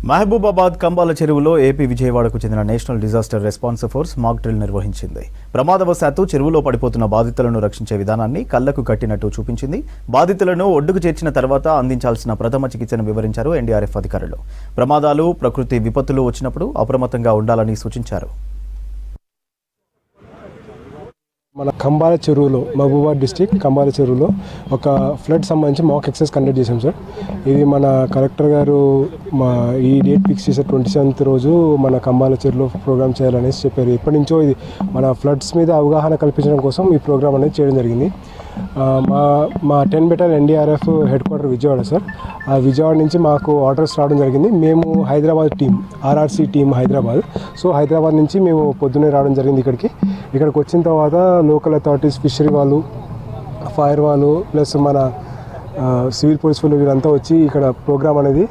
మహబూబాబాద్ కంబాల చెరువులో ఏపీ విజయవాడకు చెందిన national disaster response force mock drill నిర్వహించింది. ప్రమాదవశాత్తు చెరువులో పడిపోతున్న బాధితులను రక్షించే విధానాన్ని కళ్లకు కట్టినట్టు చూపించింది. బాధితులను ఒడ్డుకు చేర్చిన తర్వాత అందించాల్సిన ప్రథమ చికిత్సను వివరించారు ఎన్డీఆర్ఎఫ్ అధికారులు. ప్రమాదాలు, ప్రకృతి విపత్తులు వచ్చినప్పుడు అప్రమత్తంగా ఉండాలని సూచించారు. మన కంబాల చెరువులో, మహబూబాబాద్ డిస్టిక్ కంబాల చెరువులో ఒక ఫ్లడ్ సంబంధించి మాక్ ఎక్సర్సైజ్ కండక్ట్ చేశాం సార్. ఇది మన కలెక్టర్ గారు ఈ డేట్ ఫిక్స్ చేసే 27th రోజు మన కంబాల చెరువులో ప్రోగ్రామ్ చేయాలనేసి చెప్పారు. ఎప్పటి నుంచో ఇది మన ఫ్లడ్స్ మీద అవగాహన కల్పించడం కోసం ఈ ప్రోగ్రామ్ అనేది చేయడం జరిగింది. మా 10 battalion NDRF head quarter Vijayawada sir. ఆ విజయవాడ నుంచి మాకు ఆర్డర్స్ రావడం జరిగింది. మేము Hyderabad team, RRC team Hyderabad. So Hyderabad నుంచి మేము పొద్దున్నే రావడం జరిగింది ఇక్కడికి వచ్చిన తర్వాత లోకల్ అథారిటీస్, ఫిషరీ వాళ్ళు, ఫైర్ వాళ్ళు, ప్లస్ మన సివిల్ పోలీస్ వాళ్ళు వీళ్ళంతా వచ్చి ఇక్కడ ప్రోగ్రామ్ అనేది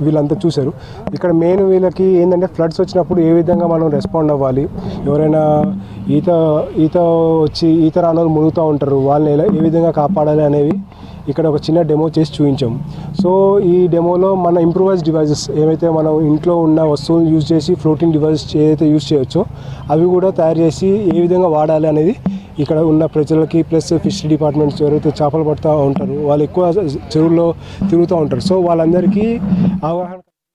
వీళ్ళంతా చూశారు. ఇక్కడ మెయిన్ వీళ్ళకి ఏంటంటే ఫ్లడ్స్ వచ్చినప్పుడు ఏ విధంగా మనం రెస్పాండ్ అవ్వాలి, ఎవరైనా ఈత రాని వాళ్ళు మునుగుతూ ఉంటారు, వాళ్ళని ఏ విధంగా కాపాడాలి అనేవి ఇక్కడ ఒక చిన్న డెమో చేసి చూపించాం. సో ఈ డెమోలో మన ఇంప్రూవైజ్ డివైజెస్ ఏవైతే మనం ఇంట్లో ఉన్న వస్తువులు యూజ్ చేసి ఫ్లోటింగ్ డివైజెస్ ఏదైతే యూజ్ చేయవచ్చో అవి కూడా తయారు చేసి ఏ విధంగా వాడాలి అనేది ఇక్కడ ఉన్న ప్రజలకి, ప్లస్ ఫిషరీ డిపార్ట్మెంట్స్ ఎవరైతే చేపలు పడుతూ ఉంటారు వాళ్ళు ఎక్కువ చెరువుల్లో తిరుగుతూ ఉంటారు. సో వాళ్ళందరికీ అవగాహన